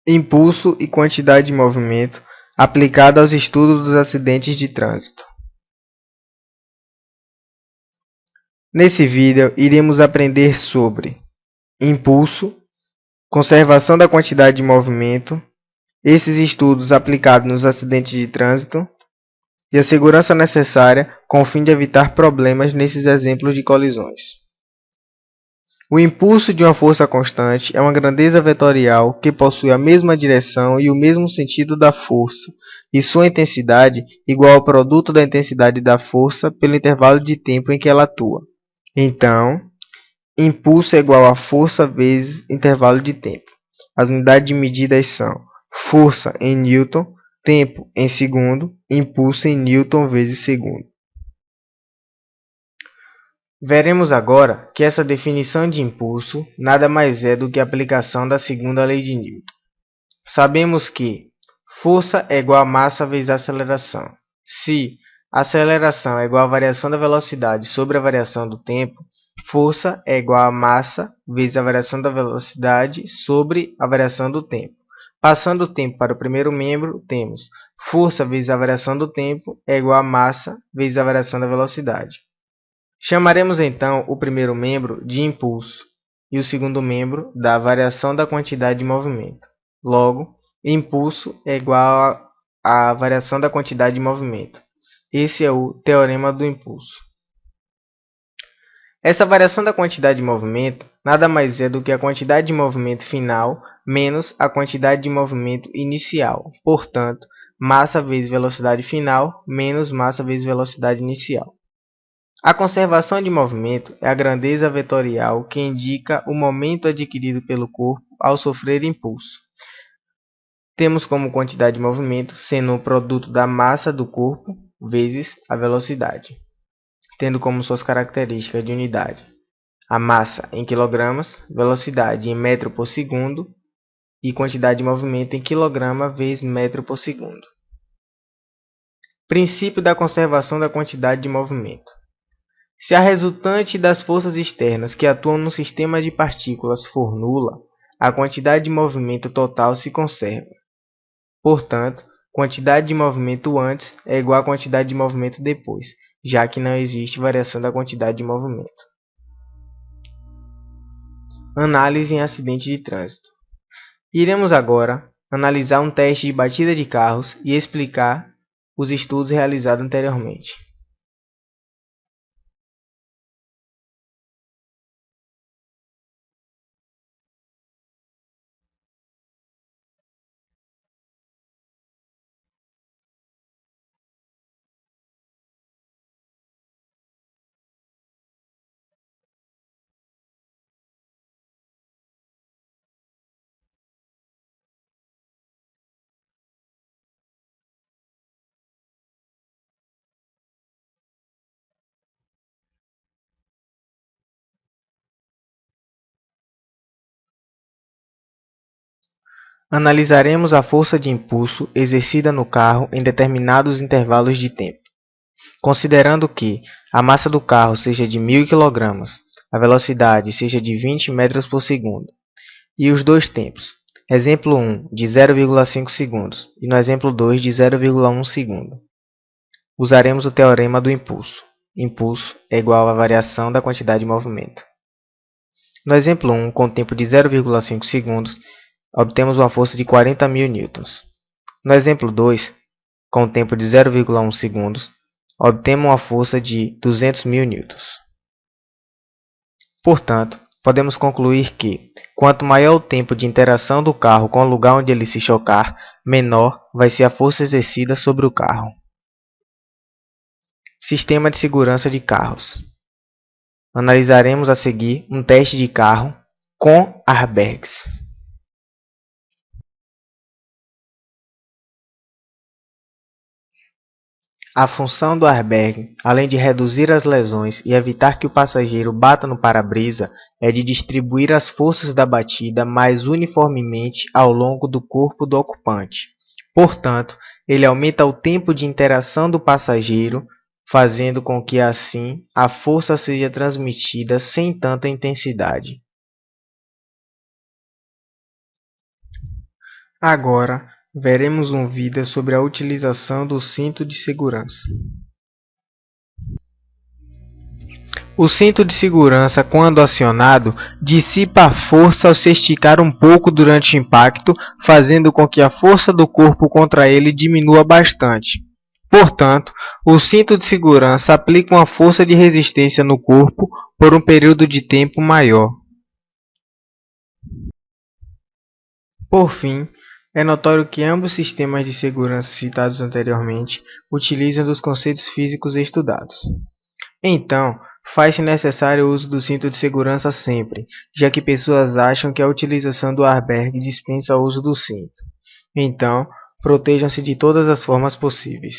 Impulso e quantidade de movimento aplicado aos estudos dos acidentes de trânsito. Nesse vídeo, iremos aprender sobre impulso, conservação da quantidade de movimento, esses estudos aplicados nos acidentes de trânsito e a segurança necessária com o fim de evitar problemas nesses exemplos de colisões. O impulso de uma força constante é uma grandeza vetorial que possui a mesma direção e o mesmo sentido da força, e sua intensidade igual ao produto da intensidade da força pelo intervalo de tempo em que ela atua. Então, impulso é igual a força vezes intervalo de tempo. As unidades de medidas são força em Newton, tempo em segundo, impulso em Newton vezes segundo. Veremos agora que essa definição de impulso nada mais é do que a aplicação da segunda lei de Newton. Sabemos que força é igual a massa vezes aceleração. Se a aceleração é igual à variação da velocidade sobre a variação do tempo, força é igual a massa vezes a variação da velocidade sobre a variação do tempo. Passando o tempo para o primeiro membro, temos força vezes a variação do tempo é igual a massa vezes a variação da velocidade. Chamaremos então o primeiro membro de impulso e o segundo membro da variação da quantidade de movimento. Logo, impulso é igual à variação da quantidade de movimento. Esse é o teorema do impulso. Essa variação da quantidade de movimento nada mais é do que a quantidade de movimento final menos a quantidade de movimento inicial. Portanto, massa vezes velocidade final menos massa vezes velocidade inicial. A conservação de movimento é a grandeza vetorial que indica o momento adquirido pelo corpo ao sofrer impulso. Temos como quantidade de movimento sendo o produto da massa do corpo vezes a velocidade, tendo como suas características de unidade a massa em quilogramas, velocidade em metro por segundo e quantidade de movimento em quilograma vezes metro por segundo. Princípio da conservação da quantidade de movimento. Se a resultante das forças externas que atuam no sistema de partículas for nula, a quantidade de movimento total se conserva. Portanto, quantidade de movimento antes é igual à quantidade de movimento depois, já que não existe variação da quantidade de movimento. Análise em acidente de trânsito. Iremos agora analisar um teste de batida de carros e explicar os estudos realizados anteriormente. Analisaremos a força de impulso exercida no carro em determinados intervalos de tempo, considerando que a massa do carro seja de 1000 kg, a velocidade seja de 20 metros por segundo, e os dois tempos, exemplo 1 de 0,5 segundos e no exemplo 2 de 0,1 segundo. Usaremos o teorema do impulso. Impulso é igual à variação da quantidade de movimento. No exemplo 1, com tempo de 0,5 segundos, obtemos uma força de 40.000 newtons. No exemplo 2, com tempo de 0,1 segundos, obtemos uma força de 200.000 newtons. Portanto, podemos concluir que, quanto maior o tempo de interação do carro com o lugar onde ele se chocar, menor vai ser a força exercida sobre o carro. Sistema de segurança de carros. Analisaremos a seguir um teste de carro com airbags. A função do airbag, além de reduzir as lesões e evitar que o passageiro bata no para-brisa, é de distribuir as forças da batida mais uniformemente ao longo do corpo do ocupante. Portanto, ele aumenta o tempo de interação do passageiro, fazendo com que assim a força seja transmitida sem tanta intensidade. Agora, veremos um vídeo sobre a utilização do cinto de segurança. O cinto de segurança, quando acionado, dissipa a força ao se esticar um pouco durante o impacto, fazendo com que a força do corpo contra ele diminua bastante. Portanto, o cinto de segurança aplica uma força de resistência no corpo por um período de tempo maior. Por fim, é notório que ambos os sistemas de segurança citados anteriormente utilizam dos conceitos físicos estudados. Então, faz-se necessário o uso do cinto de segurança sempre, já que pessoas acham que a utilização do airbag dispensa o uso do cinto. Então, protejam-se de todas as formas possíveis.